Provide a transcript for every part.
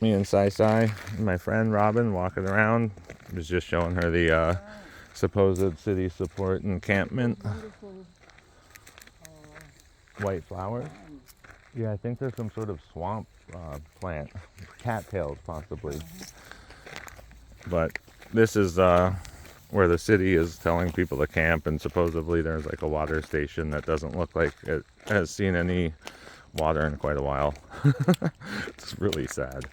Me and Sai and my friend Robin walking around. I was just showing her the supposed city support encampment. White flowers. Yeah, I think there's some sort of swamp plant, cattails possibly. But this is where the city is telling people to camp, and supposedly there's like a water station that doesn't look like it has seen any water in quite a while. It's really sad.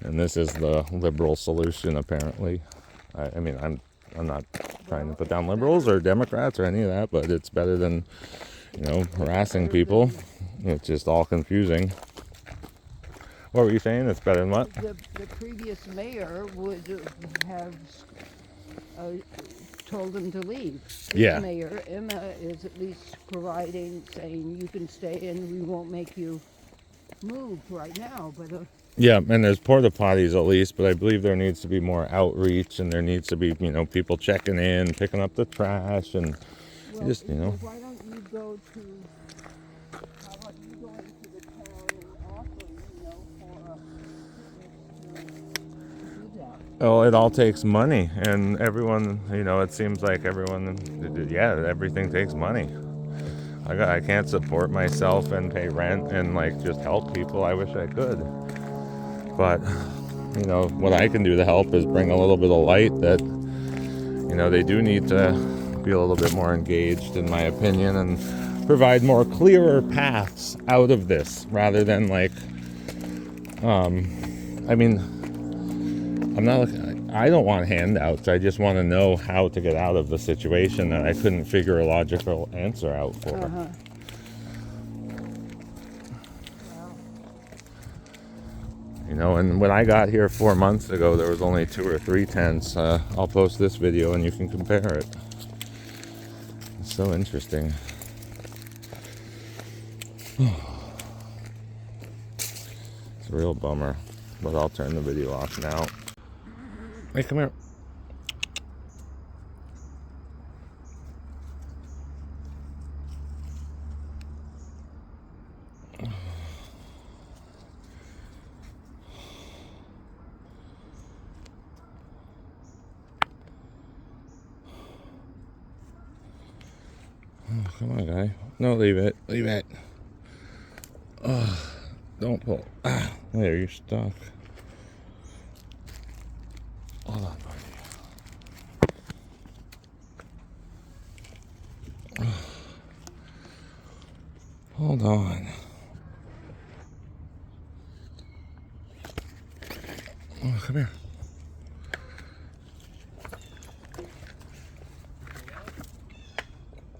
And this is the liberal solution, apparently. I mean, I'm not trying to put down liberals or Democrats or any of that, but it's better than, harassing people. It's just all confusing. What were you saying? It's better than what? The previous mayor would have told them to leave. This mayor, Emma, is at least providing, saying you can stay and we won't make you move right now. But yeah, and there's porta potties at least, but I believe there needs to be more outreach, and there needs to be, people checking in, picking up the trash, and why don't you go to? How about you go into the town and offer, for a to do that? Well, it all takes money, and everyone, it seems like everyone, everything takes money. I can't support myself and pay rent and just help people. I wish I could. But, what I can do to help is bring a little bit of light that, they do need to be a little bit more engaged, in my opinion, and provide more clearer paths out of this rather than I don't want handouts. I just want to know how to get out of the situation that I couldn't figure a logical answer out for. And when I got here 4 months ago, there was only 2 or 3 tents. I'll post this video and you can compare it. It's so interesting. It's a real bummer, but I'll turn the video off now. Hey, come here. Oh, come on, guy. No, leave it. Leave it. Oh, don't pull. Ah, there, you're stuck. Hold on, buddy. Oh. Hold on. Oh, come here.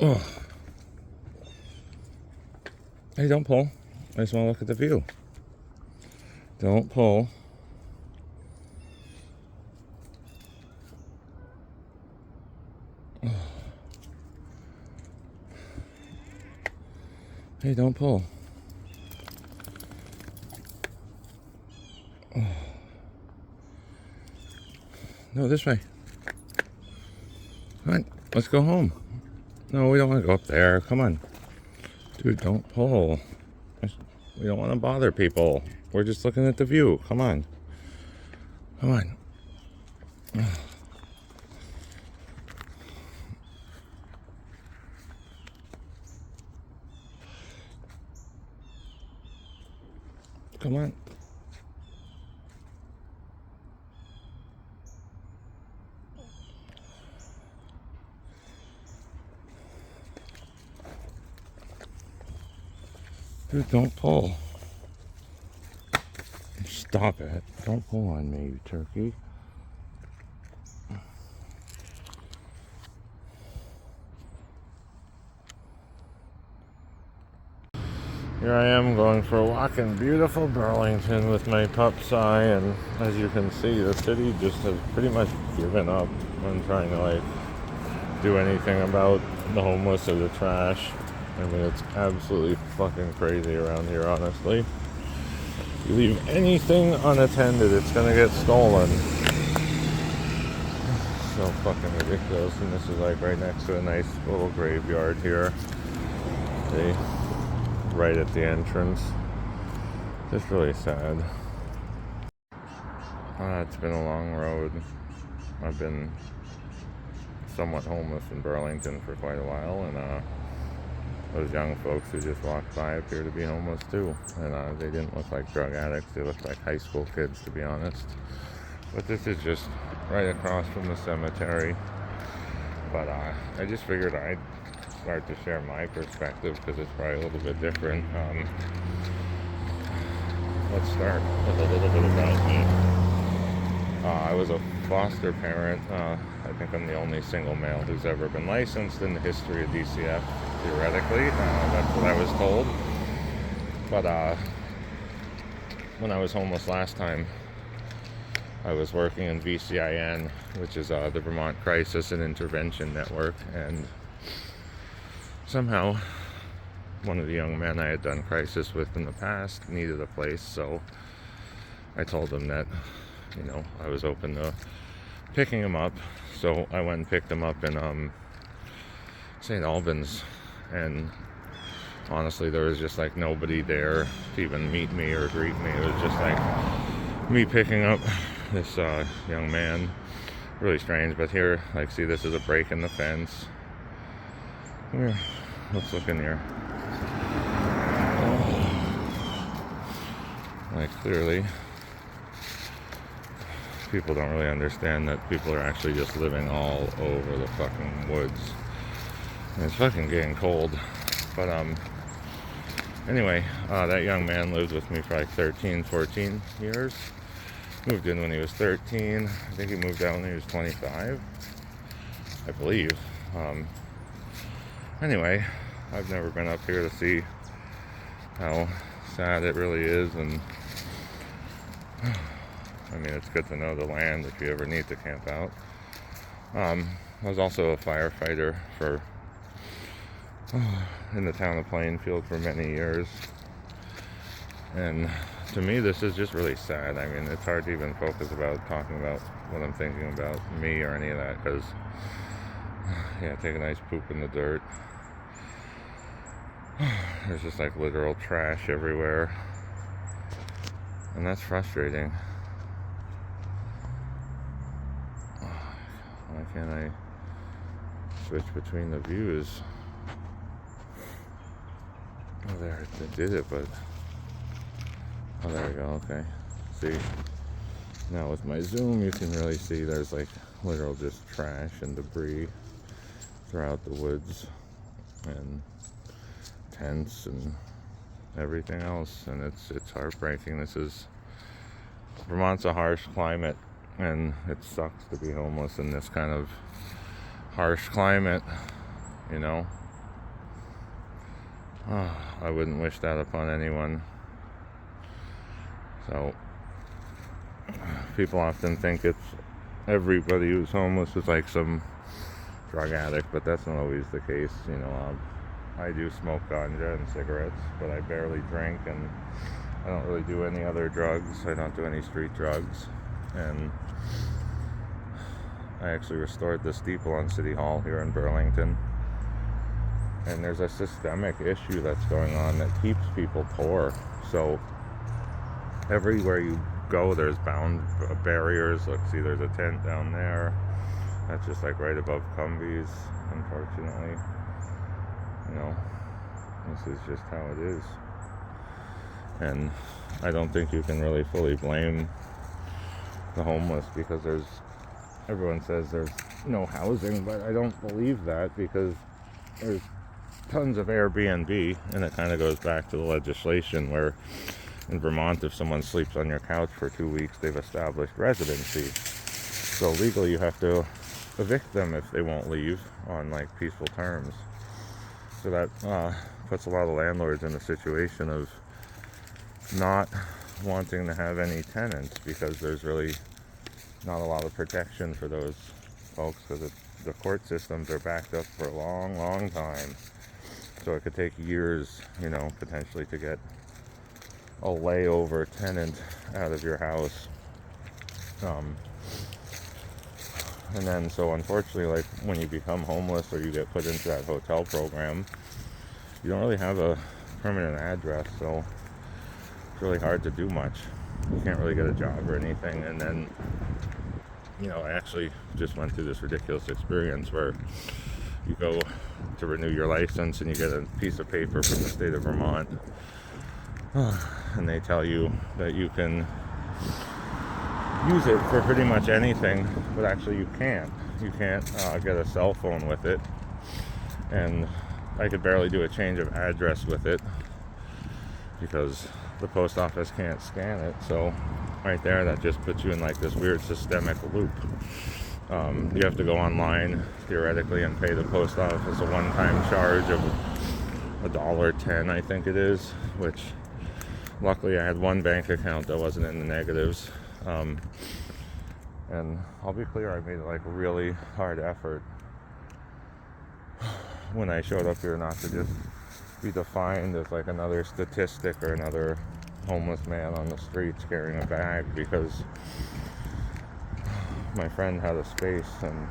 Oh. Hey, don't pull. I just want to look at the view. Don't pull. Oh. Hey, don't pull. Oh. No, this way. Come on, let's go home. No, we don't want to go up there. Come on. Dude, don't pull. We don't want to bother people. We're just looking at the view. Come on. Come on. Come on. Dude, don't pull. Stop it. Don't pull on me, you turkey. Here I am going for a walk in beautiful Burlington with my pup Sai, and as you can see, the city just has pretty much given up on trying to do anything about the homeless or the trash. I mean, it's absolutely fucking crazy around here, honestly. You leave anything unattended, it's gonna get stolen. So fucking ridiculous. And this is right next to a nice little graveyard here. See? Right at the entrance. Just really sad. It's been a long road. I've been somewhat homeless in Burlington for quite a while, and those young folks who just walked by appear to be homeless too. And they didn't look like drug addicts, they looked like high school kids, to be honest. But this is just right across from the cemetery. But I just figured I'd start to share my perspective because it's probably a little bit different. Let's start with a little bit about me. I was a foster parent. I think I'm the only single male who's ever been licensed in the history of DCF, theoretically. That's what I was told. But when I was homeless last time, I was working in VCIN, which is the Vermont Crisis and Intervention Network, and somehow one of the young men I had done crisis with in the past needed a place, so I told him that, I was open to picking him up. So I went and picked him up in St. Albans, and honestly, there was just like nobody there to even meet me or greet me. It was just like me picking up this young man. Really strange. But here, see, this is a break in the fence. Here, let's look in here. Clearly people don't really understand that people are actually just living all over the fucking woods. And it's fucking getting cold. But anyway, that young man lived with me for 13, 14 years. Moved in when he was 13. I think he moved out when he was 25, I believe. Anyway, I've never been up here to see how sad it really is, and it's good to know the land if you ever need to camp out. I was also a firefighter in the town of Plainfield for many years, and to me this is just really sad. It's hard to even focus about talking about what I'm thinking about me or any of that, because take a nice poop in the dirt. There's just literal trash everywhere, and that's frustrating. Why can't I switch between the views? Oh, there, it did it, but oh, there we go. Okay, see, now with my zoom you can really see there's literal just trash and debris throughout the woods, and tents and everything else, and it's heartbreaking. Vermont's a harsh climate, and it sucks to be homeless in this kind of harsh climate, I wouldn't wish that upon anyone. So people often think it's everybody who's homeless is some drug addict, but that's not always the case. I do smoke ganja and cigarettes, but I barely drink, and I don't really do any other drugs. I don't do any street drugs. And I actually restored the steeple on City Hall here in Burlington. And there's a systemic issue that's going on that keeps people poor. So everywhere you go, there's barriers. Look, see, there's a tent down there. That's just right above Cumbies, unfortunately. This is just how it is. And I don't think you can really fully blame the homeless, because everyone says there's no housing, but I don't believe that, because there's tons of Airbnb, and it kind of goes back to the legislation where in Vermont, if someone sleeps on your couch for 2 weeks, they've established residency. So legally you have to evict them if they won't leave on peaceful terms. So that puts a lot of landlords in a situation of not wanting to have any tenants, because there's really not a lot of protection for those folks, because the court systems are backed up for a long, long time. So it could take years, potentially to get a layover tenant out of your house. And then, so unfortunately, when you become homeless or you get put into that hotel program, you don't really have a permanent address, so it's really hard to do much. you can't really get a job or anything. And then, I actually just went through this ridiculous experience where you go to renew your license and you get a piece of paper from the state of Vermont, and they tell you that you can use it for pretty much anything, but actually you can't. You can't get a cell phone with it, and I could barely do a change of address with it because the post office can't scan it. So right there, that just puts you in like this weird systemic loop. You have to go online theoretically and pay the post office a one-time charge of $1.10, I think it is, which luckily I had one bank account that wasn't in the negatives. And I'll be clear, I made like a really hard effort when I showed up here not to just be defined as like another statistic or another homeless man on the streets carrying a bag, because my friend had a space, and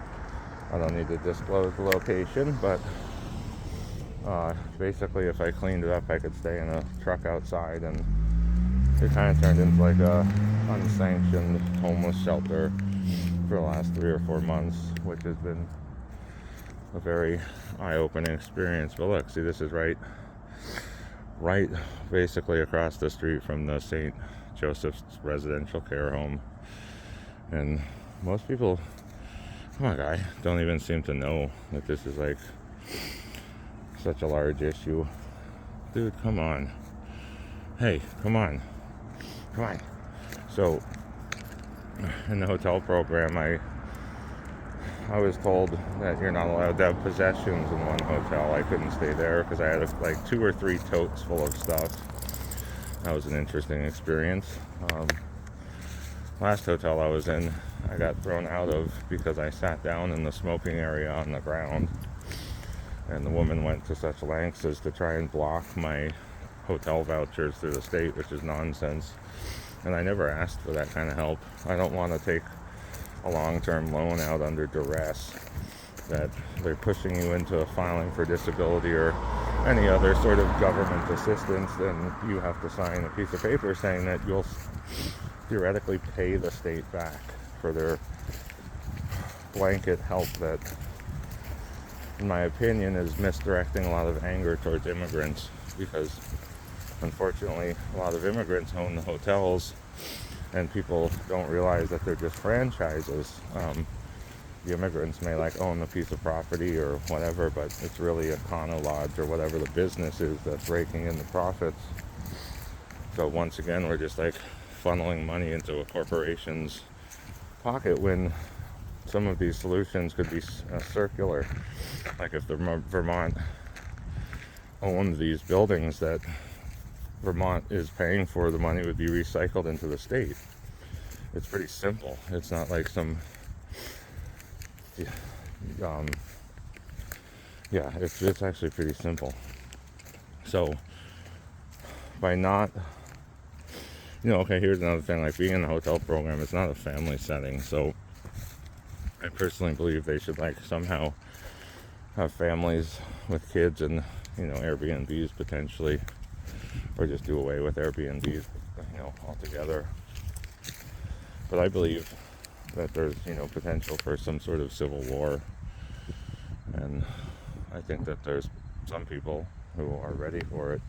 I don't need to disclose the location, but basically if I cleaned it up I could stay in a truck outside, and it kind of turned into like a unsanctioned homeless shelter for the last 3 or 4 months, which has been a very eye-opening experience. But look, see, this is right basically across the street from the St. Joseph's residential care home, and most people, come on guy, don't even seem to know that this is like such a large issue. Dude, come on. Hey, come on. So in the hotel program, I was told that you're not allowed to have possessions in one hotel. I couldn't stay there because I had like 2 or 3 totes full of stuff. That was an interesting experience. Last hotel I was in, I got thrown out of because I sat down in the smoking area on the ground, and the woman went to such lengths as to try and block my hotel vouchers through the state, which is nonsense. And I never asked for that kind of help. I don't want to take a long-term loan out under duress, that they're pushing you into filing for disability or any other sort of government assistance. Then you have to sign a piece of paper saying that you'll theoretically pay the state back for their blanket help that, in my opinion, is misdirecting a lot of anger towards immigrants, because unfortunately a lot of immigrants own the hotels and people don't realize that they're just franchises. The immigrants may like own a piece of property or whatever, but it's really a condo lodge or whatever the business is that's raking in the profits. So once again, we're just like funneling money into a corporation's pocket, when some of these solutions could be circular. Like if the Vermont owned these buildings that Vermont is paying for, the money would be recycled into the state. It's pretty simple. It's not like some it's actually pretty simple. So by not, okay, here's another thing, like being in a hotel program, it's not a family setting, so I personally believe they should like somehow have families with kids and Airbnbs potentially, or just do away with Airbnbs altogether. But I believe that there's potential for some sort of civil war, and I think that there's some people who are ready for it.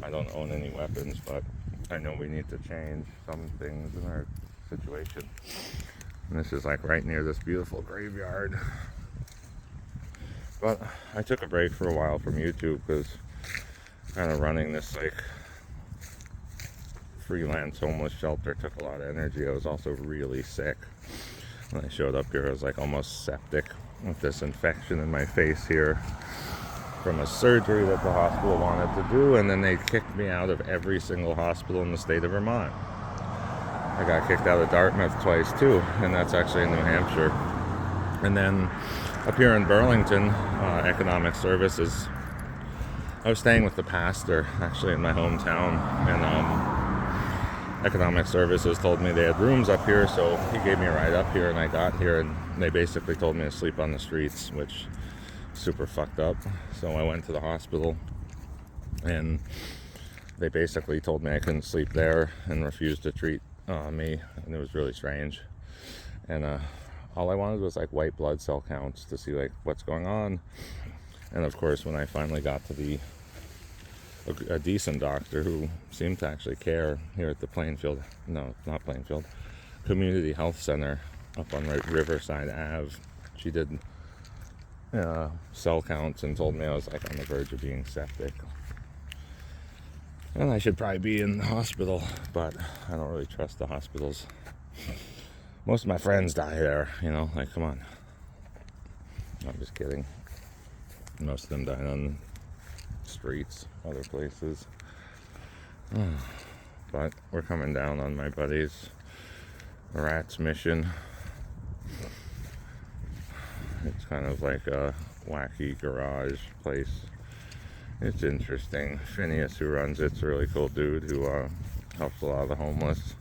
I don't own any weapons, but I know we need to change some things in our situation. And this is like right near this beautiful graveyard. But I took a break for a while from YouTube because kind of running this like freelance homeless shelter took a lot of energy. I was also really sick. When I showed up here, I was like almost septic with this infection in my face here from a surgery that the hospital wanted to do, and then they kicked me out of every single hospital in the state of Vermont. I got kicked out of Dartmouth twice too, and that's actually in New Hampshire. And then up here in Burlington, Economic Services, I was staying with the pastor actually in my hometown, and Economic Services told me they had rooms up here, so he gave me a ride up here, and I got here and they basically told me to sleep on the streets, which is super fucked up. So I went to the hospital, and they basically told me I couldn't sleep there and refused to treat me, and it was really strange. And all I wanted was like white blood cell counts to see like what's going on. And of course, when I finally got to a decent doctor who seemed to actually care here at the Community Health Center up on Riverside Ave, she did cell counts and told me I was like on the verge of being septic. And I should probably be in the hospital, but I don't really trust the hospitals. Most of my friends die there, like, come on. I'm just kidding. Most of them died on streets, other places. But we're coming down on my buddy's rat's mission. It's kind of like a wacky garage place. It's interesting. Phineas, who runs it's a really cool dude who helps a lot of the homeless.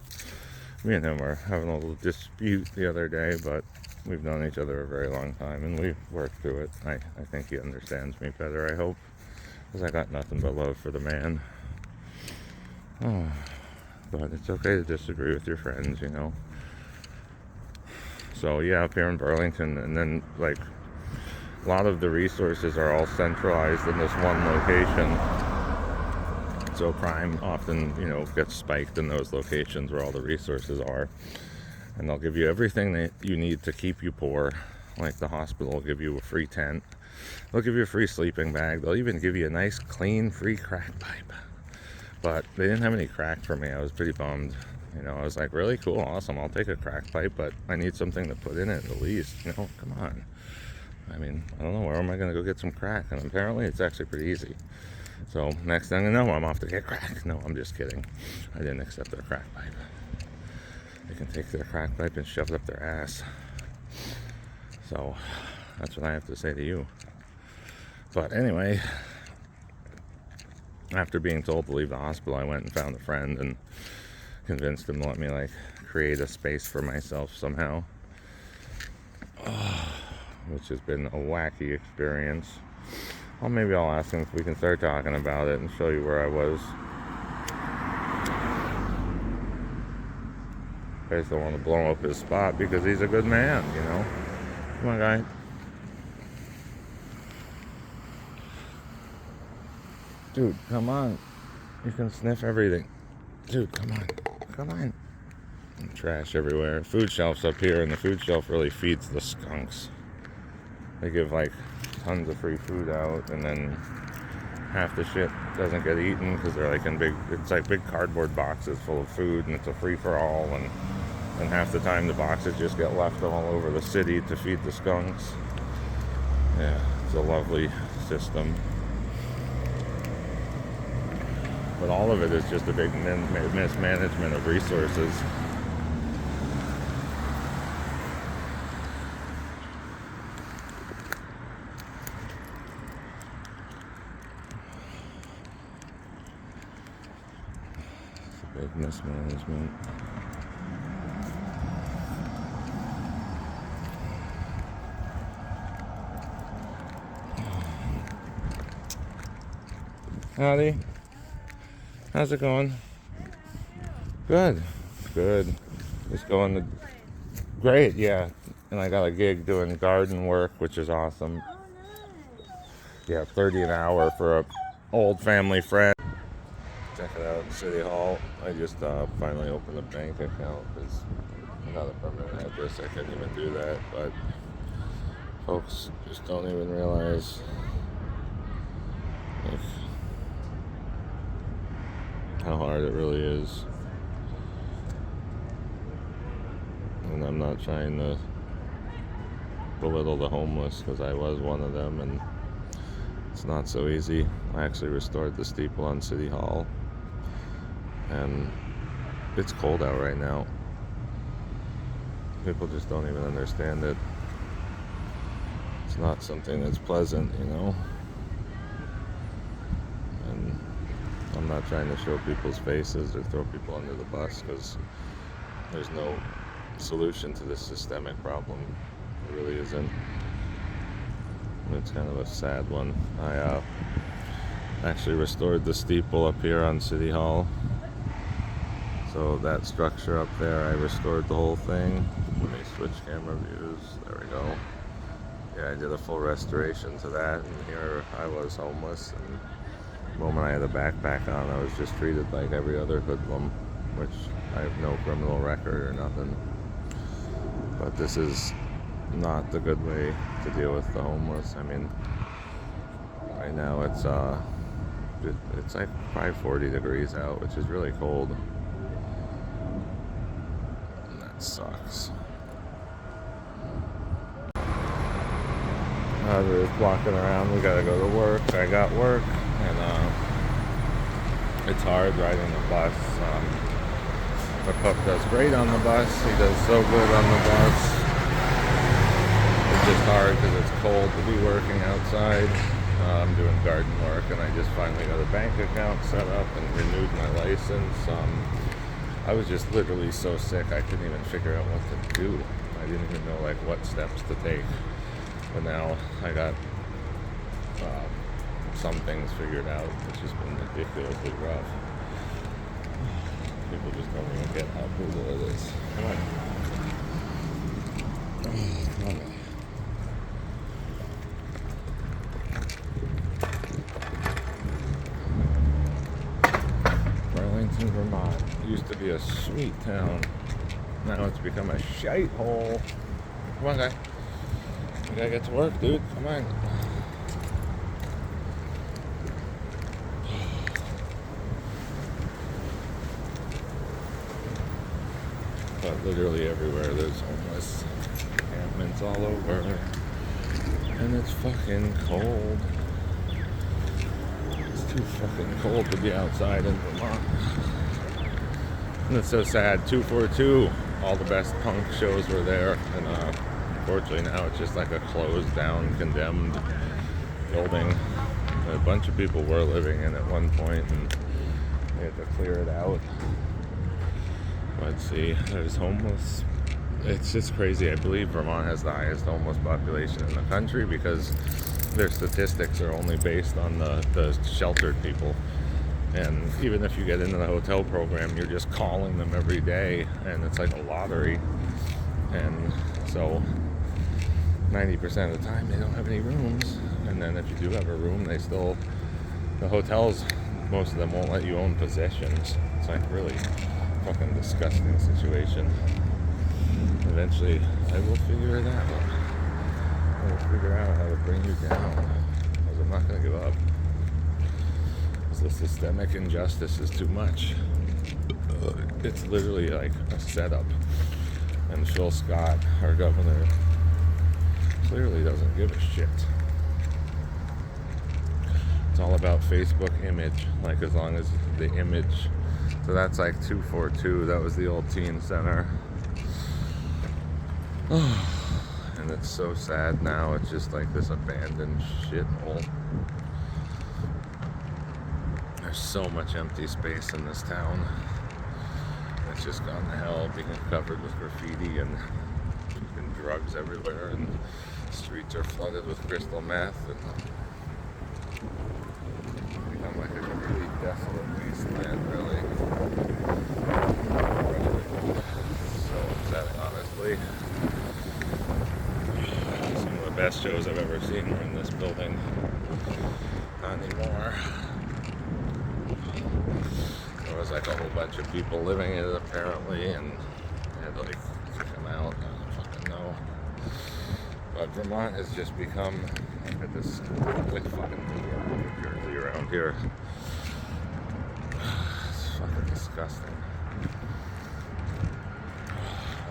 Me and him were having a little dispute the other day, but we've known each other a very long time, and we've worked through it. I think he understands me better, I hope, because I got nothing but love for the man. But it's okay to disagree with your friends, So yeah, up here in Burlington, and then like a lot of the resources are all centralized in this one location. So crime often, gets spiked in those locations where all the resources are. And they'll give you everything that you need to keep you poor. Like the hospital will give you a free tent. They'll give you a free sleeping bag. They'll even give you a nice, clean, free crack pipe. But they didn't have any crack for me. I was pretty bummed. I was like, really cool, awesome. I'll take a crack pipe, but I need something to put in it at least. Come on. I mean, I don't know, where am I going to go get some crack? And apparently it's actually pretty easy. So next thing I know, I'm off to get crack. No, I'm just kidding. I didn't accept their crack pipe. They can take their crack pipe and shove it up their ass. So that's what I have to say to you. But anyway, after being told to leave the hospital, I went and found a friend and convinced him to let me create a space for myself somehow, which has been a wacky experience. Well, maybe I'll ask him if we can start talking about it and show you where I was. I just don't want to blow up his spot because he's a good man, Come on, guy. Dude, come on. You can sniff everything. Dude, come on. Come on. And trash everywhere. Food shelf's up here, and the food shelf really feeds the skunks. They give tons of free food out, and then half the shit doesn't get eaten because they're in big cardboard boxes full of food, and it's a free-for-all, and half the time the boxes just get left all over the city to feed the skunks. Yeah, it's a lovely system. But all of it is just a big mismanagement of resources. It's a big mismanagement. Howdy. How's it going? Good. Just going to... Great, yeah. And I got a gig doing garden work, which is awesome. Yeah, $30 an hour for a old family friend. Check it out, City Hall. I just finally opened a bank account because not a permanent address. I couldn't even do that, but folks just don't even realize how hard it really is. And I'm not trying to belittle the homeless because I was one of them, and it's not so easy. I actually restored the steeple on City Hall, and it's cold out right now. People just don't even understand it. It's not something that's pleasant, And I'm not trying to show people's faces or throw people under the bus because there's no solution to this systemic problem. It really isn't. It's kind of a sad one. Actually restored the steeple up here on City Hall. So that structure up there, I restored the whole thing. Let me switch camera views. There we go. Yeah, I did a full restoration to that, and here I was homeless, and the moment I had a backpack on, I was just treated like every other hoodlum, which I have no criminal record or nothing. But this is not the good way to deal with the homeless. I mean, right now it's like probably 40 degrees out, which is really cold. And that sucks. We're just walking around. We gotta go to work. I got work, and it's hard riding the bus. The pup does great on the bus. He does so good on the bus. It's just hard because it's cold to be working outside. I'm doing garden work, and I just finally got a bank account set up and renewed my license. I was just literally so sick I couldn't even figure out what to do. I didn't even know like what steps to take. But now I got some things figured out, which has been ridiculously rough. People just don't even get how brutal it is. Come on. Come on. Burlington, Vermont. It used to be a sweet town. Now it's become a shite hole. Come on, guy. You gotta get to work, dude. Come on. But literally everywhere there's homeless encampments all over. And it's fucking cold. It's too fucking cold to be outside in Vermont. And it's so sad. 242, all the best punk shows were there. And unfortunately now it's just like a closed down, condemned building. A bunch of people were living in at one point, and they had to clear it out. Let's see, there's homeless. It's just crazy. I believe Vermont has the highest homeless population in the country because their statistics are only based on the sheltered people. And even if you get into the hotel program, you're just calling them every day, and it's like a lottery. And so 90% of the time they don't have any rooms. And then if you do have a room, the hotels, most of them won't let you own possessions. It's like really fucking disgusting situation. Eventually I will figure it out. I will figure out how to bring you down, because I'm not going to give up. Because the systemic injustice is too much. It's literally like a setup. And Phil Scott, our governor, clearly doesn't give a shit. It's all about Facebook image, like as long as the image. So that's like 242. That was the old teen center. And it's so sad now. It's just like this abandoned shithole. There's so much empty space in this town. It's just gone to hell, being covered with graffiti and drugs everywhere, and streets are flooded with crystal meth, and become like a complete desolate wasteland, really. So upsetting, honestly. Some of the best shows I've ever seen were in this building. Not anymore. There was like a whole bunch of people living in it apparently, and they had to like kick them out. I don't fucking know. But Vermont has just become like this like fucking New Jersey around here. It's fucking disgusting.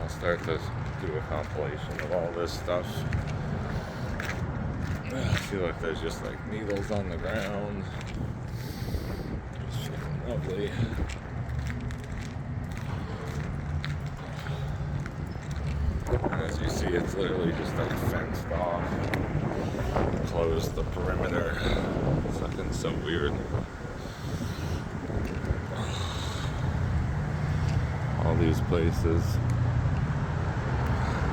I'll start to do a compilation of all this stuff. I feel like there's just like needles on the ground. It's fucking lovely. And as you see, it's literally just like fenced off, closed the perimeter. It's fucking so weird. All these places.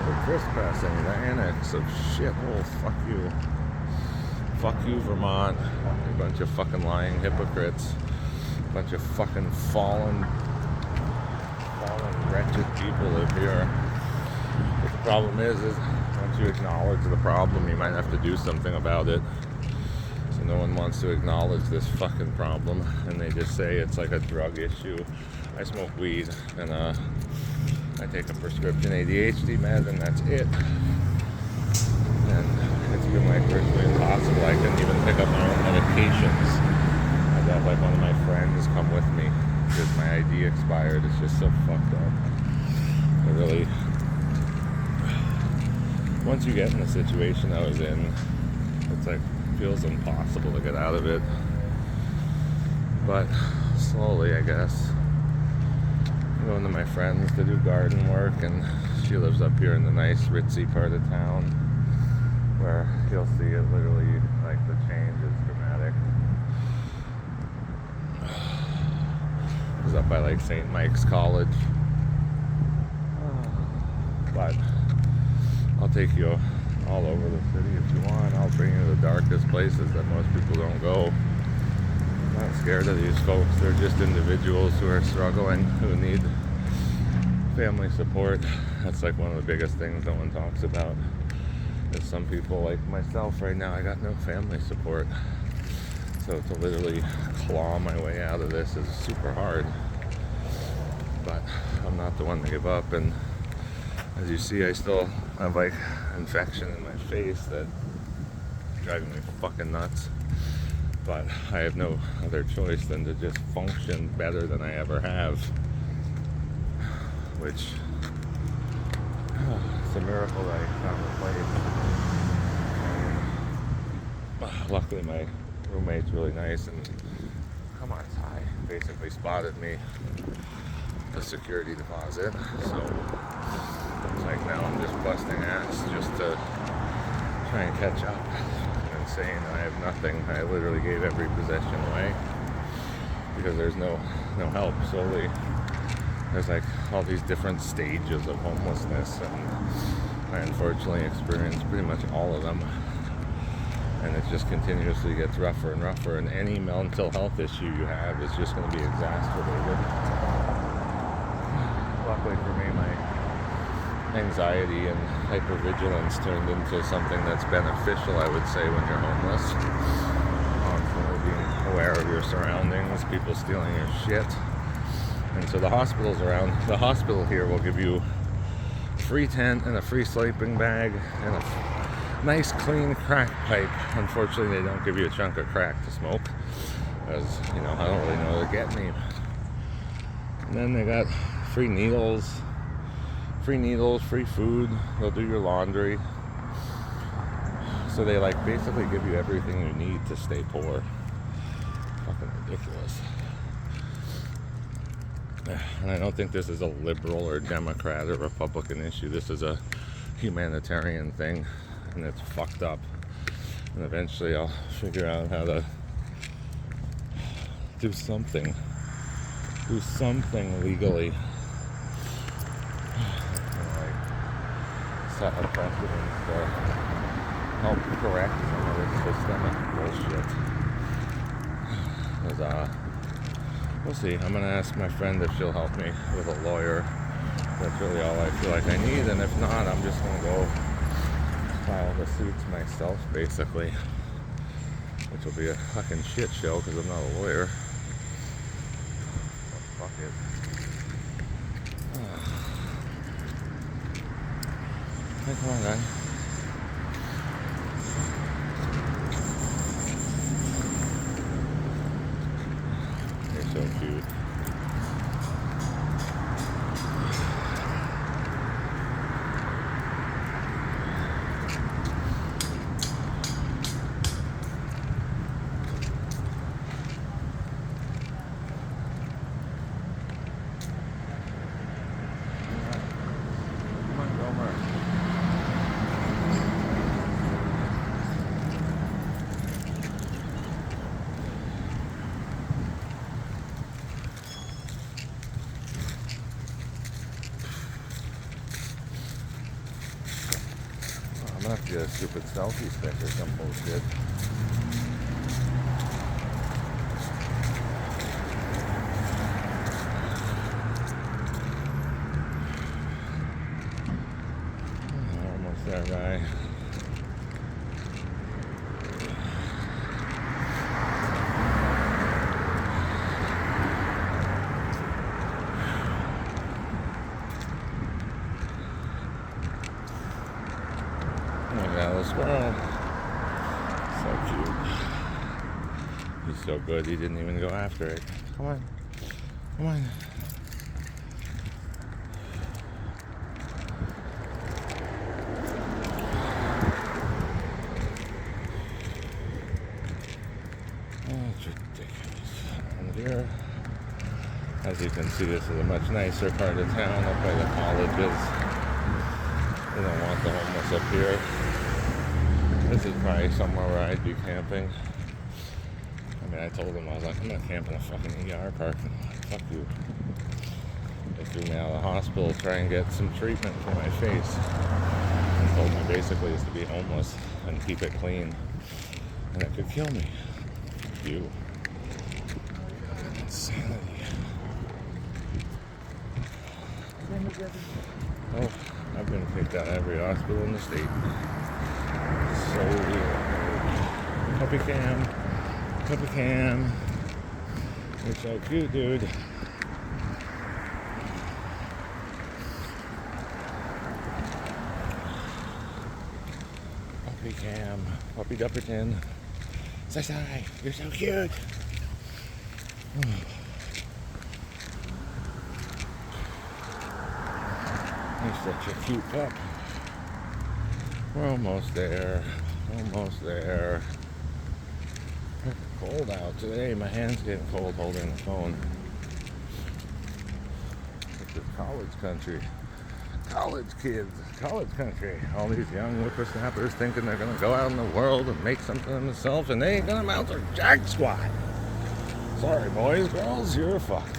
We're trespassing the annex of shithole. Fuck you. Fuck you, Vermont. You're a bunch of fucking lying hypocrites. A bunch of fucking fallen, wretched people live here. But the problem is once you acknowledge the problem, you might have to do something about it. So no one wants to acknowledge this fucking problem, and they just say it's like a drug issue. I smoke weed, and I take a prescription ADHD med, and that's it. And it's been like virtually impossible. I couldn't even pick up my own medications. I got like one of my friends come with me because my ID expired. It's just so fucked up. I really, once you get in the situation I was in, it's like feels impossible to get out of it. But slowly, I guess. I'm going to my friends to do garden work, and she lives up here in the nice ritzy part of town, where you'll see it literally, like the change is dramatic. It's up by like St. Mike's College. But I'll take you all over the city if you want. I'll bring you to the darkest places that most people don't go. I'm not scared of these folks. They're just individuals who are struggling, who need family support. That's like one of the biggest things no one talks about. Is some people like myself right now, I got no family support. So to literally claw my way out of this is super hard. But I'm not the one to give up, and as you see, I still have like infection in my face that's driving me fucking nuts. But I have no other choice than to just function better than I ever have. Which, it's a miracle that I found a place. Luckily my roommate's really nice, and come on, Ty basically spotted me a security deposit. So it's like now I'm just busting ass just to try and catch up. I'm insane. I have nothing. I literally gave every possession away because there's no help. Slowly there's like all these different stages of homelessness, and I unfortunately experienced pretty much all of them. And it just continuously gets rougher and rougher, and any mental health issue you have is just going to be exacerbated. Luckily for me, my anxiety and hypervigilance turned into something that's beneficial, I would say, when you're homeless. Constantly being aware of your surroundings, people stealing your shit. And so the hospital here will give you a free tent and a free sleeping bag and a nice clean crack pipe. Unfortunately, they don't give you a chunk of crack to smoke, because, you know, I don't really know they're getting me. And then they got free needles, free food. They'll do your laundry. So they like basically give you everything you need to stay poor. Fucking ridiculous. And I don't think this is a liberal or Democrat or Republican issue. This is a humanitarian thing, and it's fucked up. And eventually I'll figure out how to do something legally. Set a precedent to help correct some of this systemic bullshit. Because, we'll see. I'm going to ask my friend if she'll help me with a lawyer. That's really all I feel like I need, and if not, I'm just going to go file the suits myself, basically. Which will be a fucking shit show, because I'm not a lawyer. Oh, fuck it. Hey, come on, guy. You're so cute. Come on, Gomer. I'm gonna have to get a stupid selfie stick or some bullshit. there, guy. Look at the squirrel. So cute. He's so good, he didn't even go after it. Come on. Come on. Oh, it's ridiculous. And here, as you can see, this is a much nicer part of town up by the colleges. We don't want the homeless up here. This is probably somewhere where I'd be camping. I mean, I told them, I was like, I'm not camping in a fucking ER parking lot. Fuck you. They threw me out of the hospital to try and get some treatment for my face. And told me basically is to be homeless and keep it clean. And it could kill me. You. Insanity. Oh, I've been kicked out of every hospital in the state. So weird. Puppy Cam. Puppy Cam. You're so cute, dude. Puppy Cam. Puppy Dupperton. Say, you're so cute. He's such a cute pup. We're almost there. Almost there. It's cold out today. My hand's getting cold holding the phone. This is college country. College kids. College country. All these young whippersnappers thinking they're going to go out in the world and make something of themselves, and they ain't going to amount to jack squat. Sorry, boys, girls, you're fucked.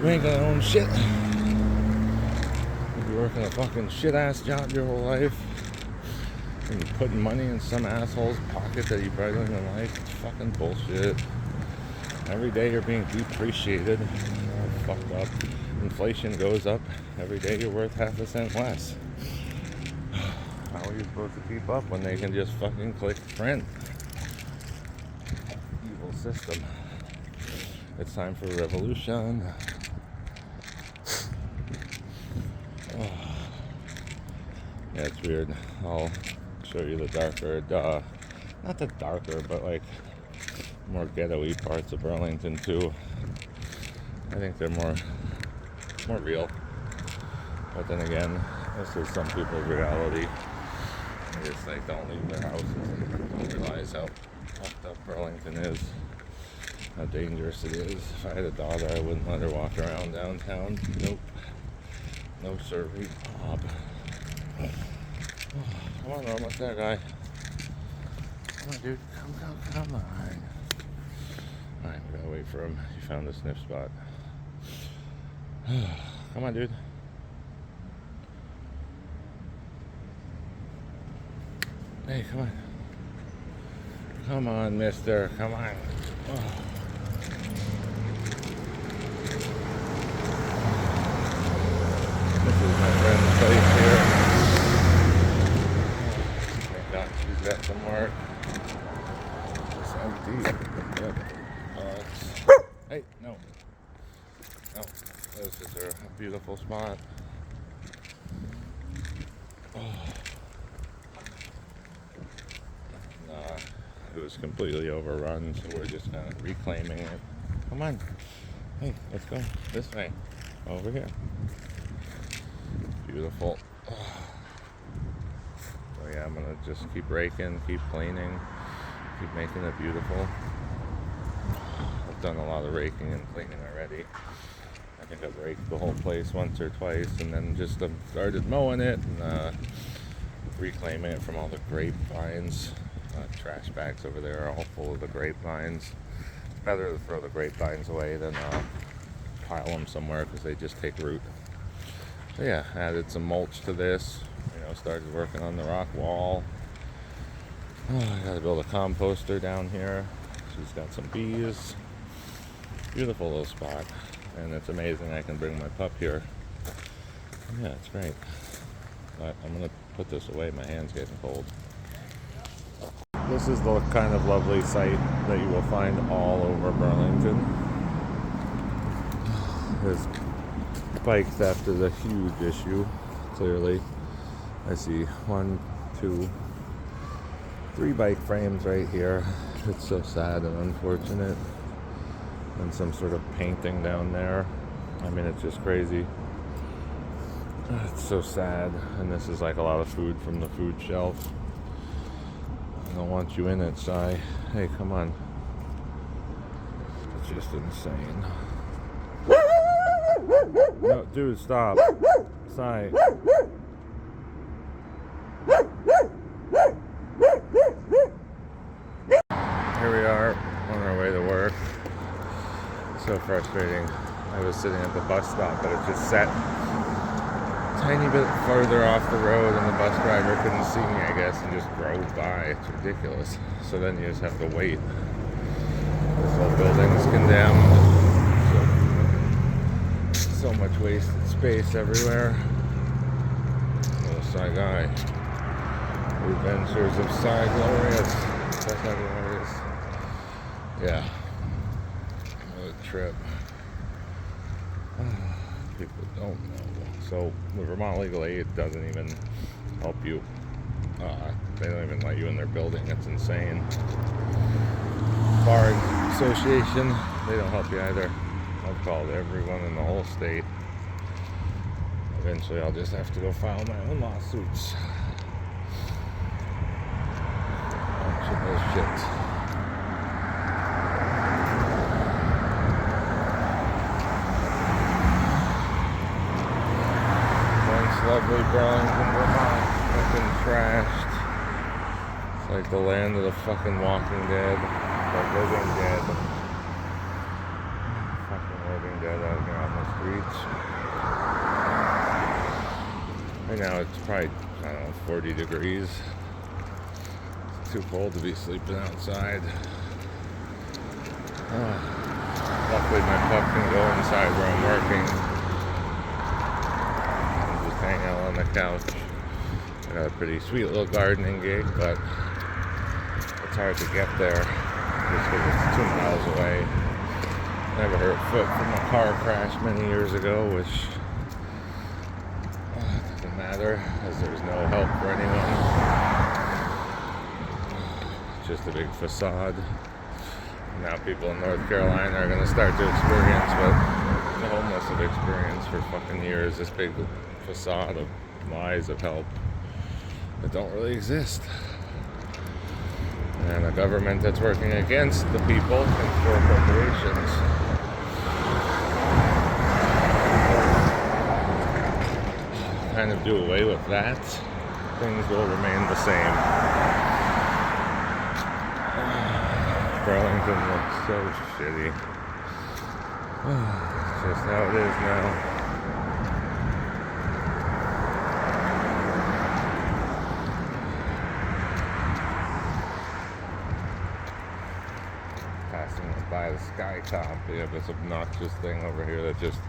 You ain't going to own shit. You're working a fucking shit-ass job your whole life, and you're putting money in some asshole's pocket that you probably don't even like. It's fucking bullshit. Every day you're being depreciated. All fucked up. Inflation goes up. Every day you're worth half a cent less. How are you supposed to keep up when they can just fucking click print? Evil system. It's time for a revolution. Yeah, it's weird. I'll show you the darker, not the darker, but like more ghetto-y parts of Burlington too. I think they're more real. But then again, this is some people's reality. They just like don't leave their houses and don't realize how fucked up Burlington is, how dangerous it is. If I had a daughter, I wouldn't let her walk around downtown. Nope. No siree, Bob. Come on, almost there, guy. Come on, dude. Come on. Alright, we gotta wait for him. He found the sniff spot. Come on, dude. Hey, come on. Come on, mister. Come on. Oh. This is my friend's place here. Thank God she's got some work. It's empty. Yep. Hey, no. No. This is a beautiful spot. Oh. Nah, it was completely overrun, so we're just kind of reclaiming it. Come on. Hey, let's go this way. Over here. Beautiful. Oh yeah, I'm gonna just keep raking, keep cleaning, keep making it beautiful. I've done a lot of raking and cleaning already. I think I've raked the whole place once or twice, and then just started mowing it and reclaiming it from all the grapevines. Trash bags over there are all full of the grapevines. It's better to throw the grapevines away than pile them somewhere because they just take root. So yeah, added some mulch to this. Started working on the rock wall. Oh, I gotta build a composter down here. She's got some bees. Beautiful little spot. And it's amazing I can bring my pup here. Yeah, it's great. But I'm gonna put this away. My hand's getting cold. This is the kind of lovely sight that you will find all over Burlington. There's bike theft is a huge issue, clearly. I see 1, 2, 3 bike frames right here. It's so sad and unfortunate. And some sort of painting down there. I mean, it's just crazy. It's so sad. And this is like a lot of food from the food shelf. I don't want you in it, Sai. Hey, come on. It's just insane. No, dude, stop. Sai. Here we are on our way to work. So frustrating. I was sitting at the bus stop, but it just sat a tiny bit further off the road, and the bus driver couldn't see me, I guess, and just drove by. It's ridiculous. So then you just have to wait. This whole building's condemned. So much wasted space everywhere. Oh, Psy Guy. Adventures of Psy Glorious. That's not glorious. Yeah. What a trip. People don't know. So the Vermont legal aid doesn't even help you. They don't even let you in their building. It's insane. Bar Association, they don't help you either. I've called everyone in the whole state. Eventually I'll just have to go file my own lawsuits. Bunch of bullshit. Lovely Burlington, Vermont, fucking trashed. It's like the land of the fucking Walking Dead, the Living Dead. Fucking Living Dead out here on the streets. Right now it's probably, I don't know, 40 degrees. It's too cold to be sleeping outside. Luckily my pup can go inside where I'm working. Hang out on the couch. I got a pretty sweet little gardening gig, but it's hard to get there just because it's 2 miles away. I have a hurt foot from a car crash many years ago, which doesn't matter as there's no help for anyone. It's just a big facade. Now people in North Carolina are going to start to experience what the homeless have experienced for fucking years. This big facade of lies of help that don't really exist. And a government that's working against the people and for corporations. Kind of do away with that, things will remain the same. Burlington looks so shitty. It's just how it is now. Passing by the sky top, we have this obnoxious thing over here that just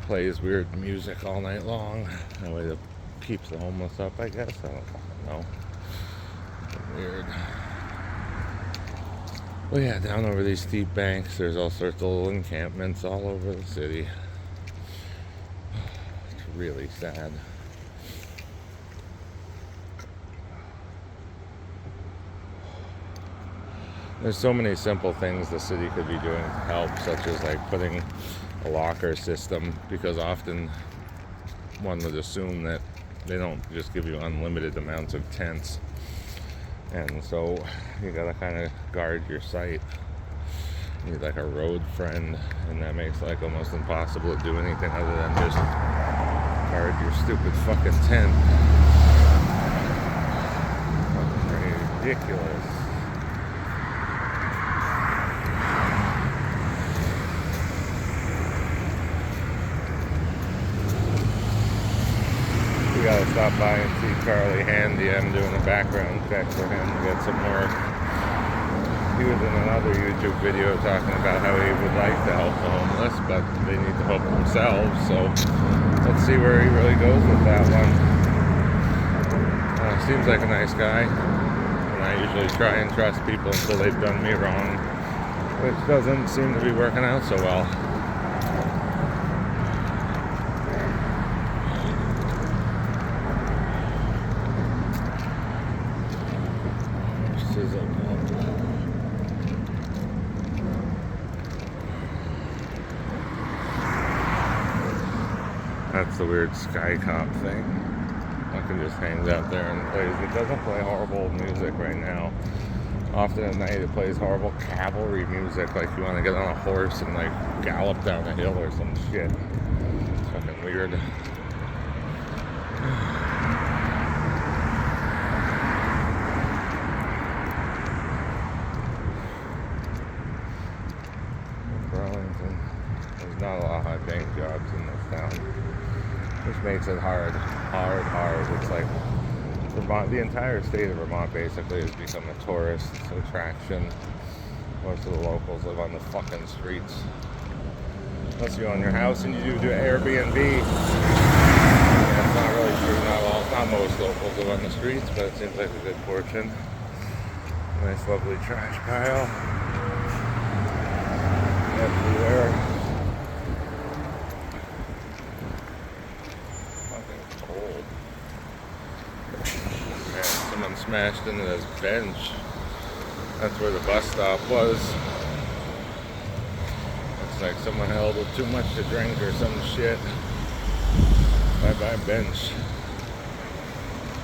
plays weird music all night long. That way it keeps the homeless up, I guess. I don't fucking know. Weird. Well, yeah, down over these steep banks, there's all sorts of little encampments all over the city. It's really sad. There's so many simple things the city could be doing to help, such as like putting a locker system, because often one would assume that they don't just give you unlimited amounts of tents. And so you gotta kind of guard your site. You need like a road friend, and that makes like almost impossible to do anything other than just guard your stupid fucking tent. Fucking ridiculous. We gotta stop by and see Charlie Handy. I'm doing a background check for him to get some work. He was in another YouTube video talking about how he would like to help the homeless, but they need to help themselves. So let's see where he really goes with that one. Seems like a nice guy. And I usually try and trust people until they've done me wrong, which doesn't seem to be working out so well. That's the weird Sky Cop thing. Fucking just hangs out there and plays. It doesn't play horrible music right now. Often at night it plays horrible cavalry music, like you want to get on a horse and like gallop down a hill or some shit. It's fucking weird. Burlington. There's not a lot of high-paying jobs in this town, which makes it hard. It's like Vermont, the entire state of Vermont basically has become a tourist attraction. Most of the locals live on the fucking streets. Unless you own your house and you do Airbnb. Yeah, it's not really true. Not most locals live on the streets, but it seems like a good portion. Nice, lovely trash pile everywhere. Fucking cold. Man, someone smashed into this bench. That's where the bus stop was. Looks like someone held with too much to drink or some shit. Bye-bye bench.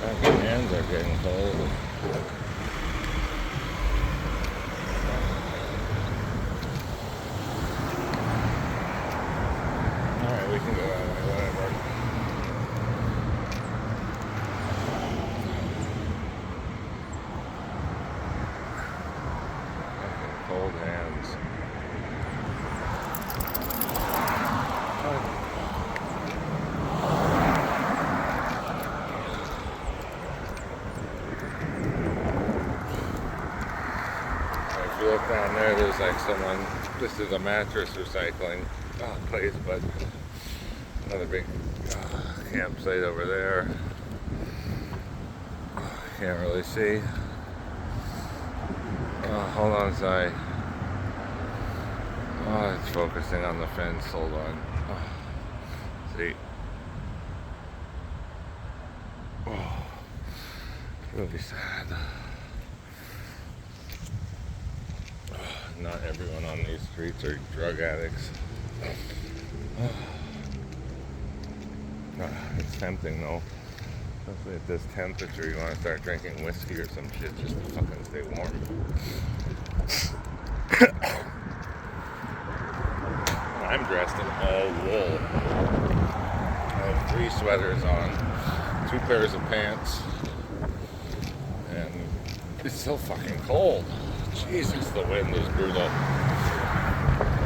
My hands are getting cold. Alright, we can go that way, whatever. Cold hands. If you look down there, there's like someone, this is a mattress recycling place, but another big campsite over there. Can't really see. Hold on, sorry. Oh, it's focusing on the fence. Hold on. See? Oh, really sad. Not everyone on these streets are drug addicts. It's tempting though. Especially at this temperature, you want to start drinking whiskey or some shit just to fucking stay warm. I'm dressed in all wool. I have 3 sweaters on, 2 pairs of pants, and it's so fucking cold. Jesus, the wind is brutal.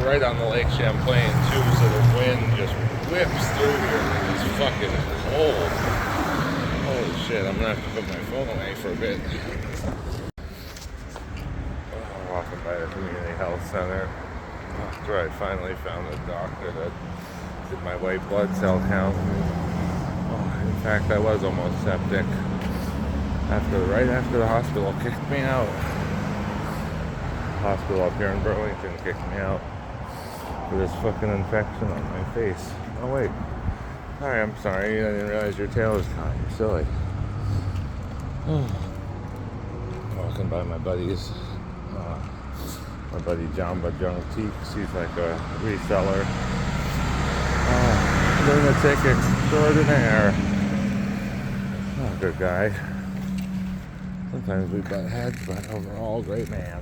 Right on the Lake Champlain too, so the wind just whips through here and it's fucking cold. Holy shit, I'm gonna have to put my phone away for a bit. Walking by the community health center. That's where I finally found a doctor that did my white blood cell count. In fact, I was almost septic. Right after the hospital kicked me out. Hospital up here in Burlington kicked me out for this fucking infection on my face. Oh wait. Hi, I'm sorry. I didn't realize your tail was caught. You're silly. Walking by my buddies. My buddy Jamba Teaks. He's like a reseller. Lunatic extraordinaire. Good guy. Sometimes we butt heads, but overall, great man.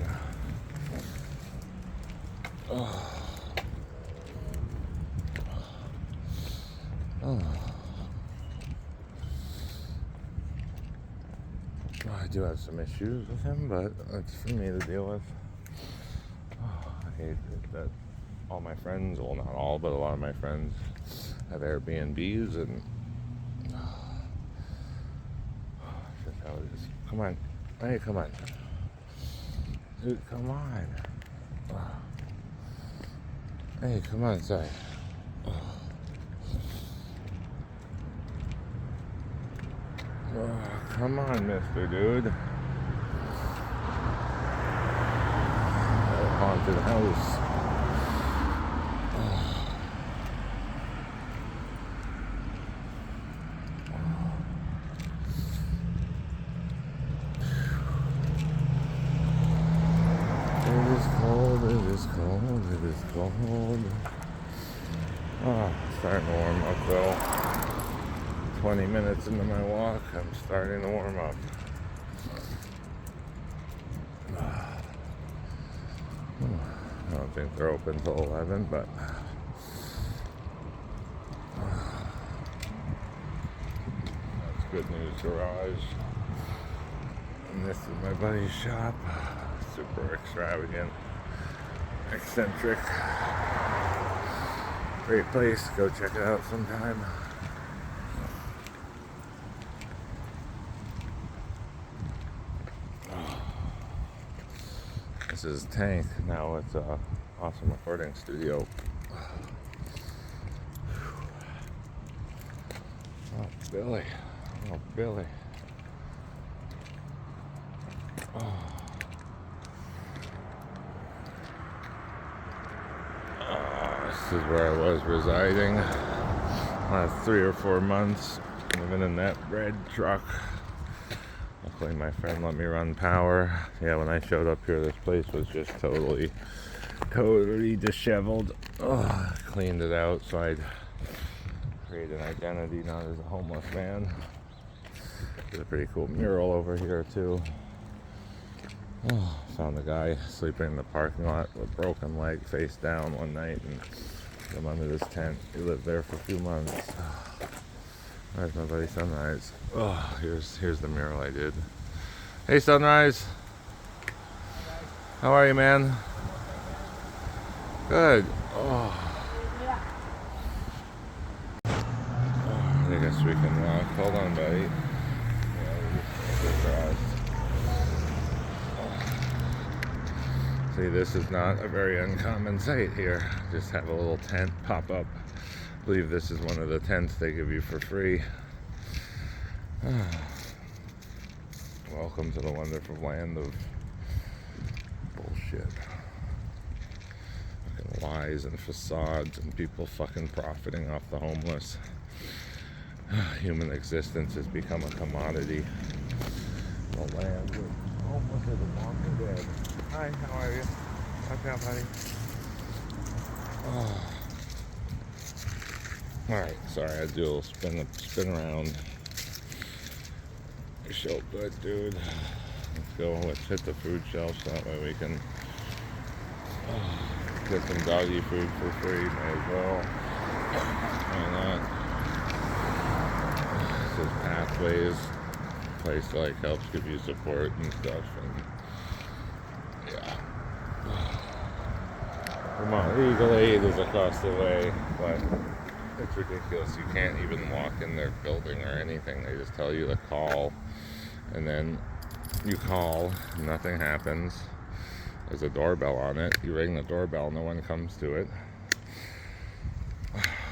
I do have some issues with him, but it's for me to deal with. I hate it that all my friends, well not all, but a lot of my friends have Airbnbs and just how it is. Come on. Hey, come on. Dude, come on. Hey, come on, sorry. Come on, Mr. Dude. Haunted house. It is cold, it is cold, it is cold. Oh, starting to warm up though. 20 minutes into my walk, I'm starting to warm up. I don't think they're open till 11, but that's Good News Garage. And this is my buddy's shop. Super extravagant, eccentric. Great place. Go check it out sometime. This is Tank. Now it's a awesome recording studio. Oh, Billy. Oh, Billy. Oh. This is where I was residing last 3 or 4 months, living in that red truck. Luckily my friend let me run power. Yeah, when I showed up here, this place was just totally disheveled. Oh, cleaned it out so I'd create an identity, not as a homeless man. There's a pretty cool mural over here too. Oh, found a guy sleeping in the parking lot with a broken leg, face down one night, and put him under this tent. He lived there for a few months. There's my buddy Sunrise. Oh, here's the mural I did. Hey Sunrise. How are you, man? Good. Oh. I guess we can walk. Hold on, buddy. See, this is not a very uncommon sight here. Just have a little tent pop up. I believe this is one of the tents they give you for free. Welcome to the wonderful land of bullshit. Fucking lies and facades and people fucking profiting off the homeless. Human existence has become a commodity. The land of homeless is a walking dead. Hi, how are you? Watch out, buddy. Oh. Alright, sorry, I had to do a little spin around. You're so good, dude. Let's go, let's hit the food shelf so that way we can get some doggy food for free. May as well. Why not? This is Pathways. Place that like helps give you support and stuff, and yeah. Vermont Legal Aid is across the way, but it's ridiculous. You can't even walk in their building or anything. They just tell you to call, and then you call, nothing happens. There's a doorbell on it. You ring the doorbell, no one comes to it.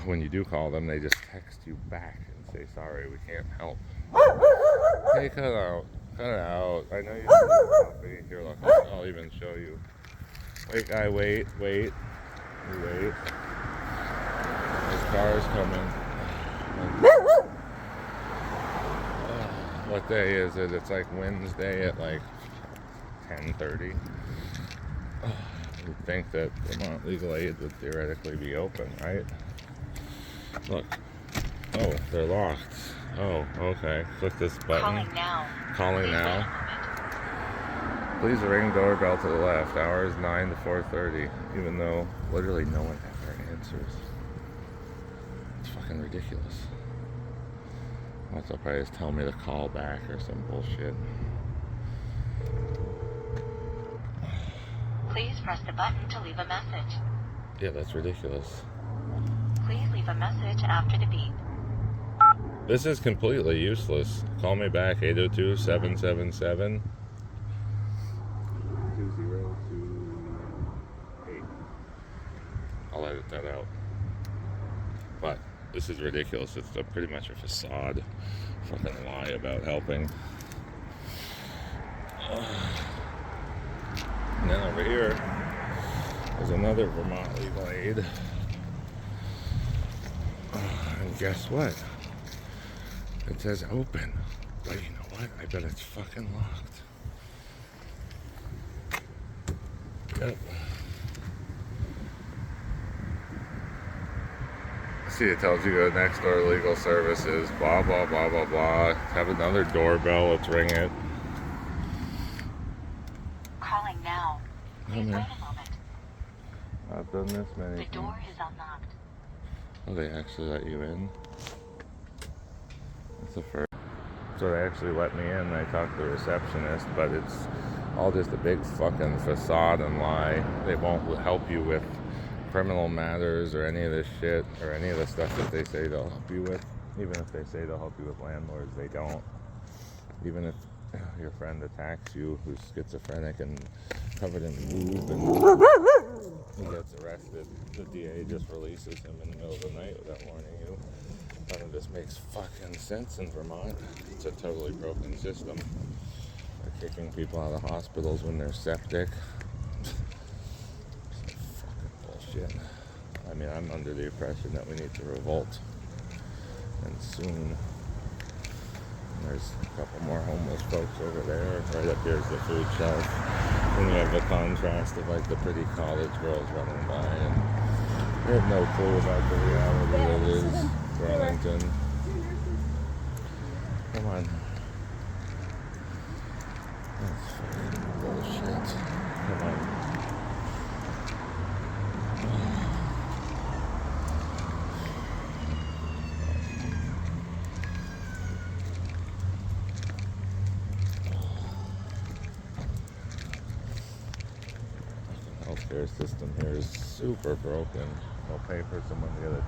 When you do call them, they just text you back and say, sorry, we can't help. Hey, cut it out. Cut it out. I know you don't help me. Here, look. I'll even show you. Wait, guy, wait. You wait. This car's coming. What day is it? It's like Wednesday at like 10:30. You'd think that Vermont Legal Aid would theoretically be open, right? Look. Oh, they're locked. Oh, okay. Click this button. Calling now. Please ring doorbell to the left. Hours 9 to 4:30. Even though literally no one ever answers. It's fucking ridiculous. They'll probably just tell me to call back or some bullshit. Please press the button to leave a message. Yeah, that's ridiculous. Please leave a message after the beep. This is completely useless. Call me back, 802-777-2028. I'll edit that out. But this is ridiculous. It's pretty much a facade. Fucking lie about helping. And then over here, there's another Vermont legal aid. And guess what? It says open. But you know what? I bet it's fucking locked. Yep. See, it tells you go next door legal services, blah, blah, blah, blah, blah. Have another doorbell, let's ring it. Calling now. Please wait a moment. I've done this many The times. door is unlocked. Oh, they actually let you in? That's the first. So they actually let me in. I talked to the receptionist, but it's all just a big fucking facade and lie. They won't help you with criminal matters or any of this shit or any of the stuff that they say they'll help you with. Even if they say they'll help you with landlords, they don't. Even if your friend attacks you who's schizophrenic and covered in lube and he gets arrested, the DA just releases him in the middle of the night without warning you. None of this makes fucking sense in Vermont. It's a totally broken system. They're kicking people out of hospitals when they're septic. Shit. I mean, I'm under the impression that we need to revolt, and soon. And there's a couple more homeless folks over there. Right up here's the food shelf. Then you have the contrast of like the pretty college girls running by, and they have no clue about the reality that is Burlington. Come on. That's fucking bullshit. Come on. Healthcare system here is super broken. They'll pay for someone to get a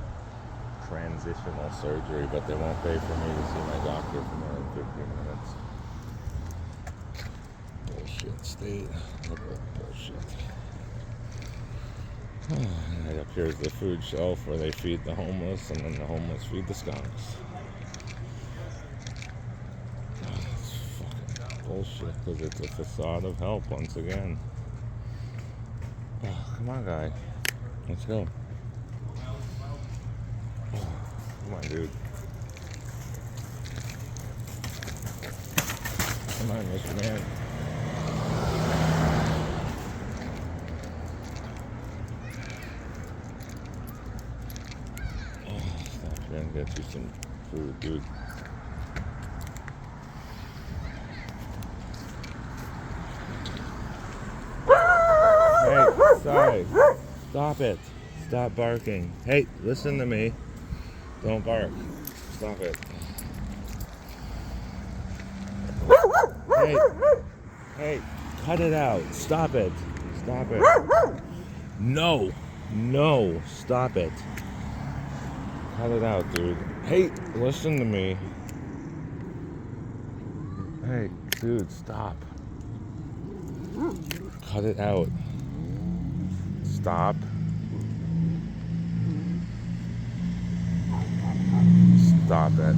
transitional surgery, but they won't pay for me to see my doctor for more than 15 minutes. Bullshit state. Bullshit. Right up here's the food shelf where they feed the homeless, and then the homeless feed the skunks. It's fucking bullshit because it's a facade of help once again. Oh, come on, guy. Let's go. Oh, come on, dude. Come on, Mr. Man. Oh, stop trying to get you some food, dude. Hey, sorry. Stop it. Stop barking. Hey, listen to me. Don't bark. Stop it. Hey. Hey, cut it out. Stop it. Stop it. No. No. Stop it. Cut it out, dude. Hey, listen to me. Hey, dude, stop. Cut it out. Stop. Stop it.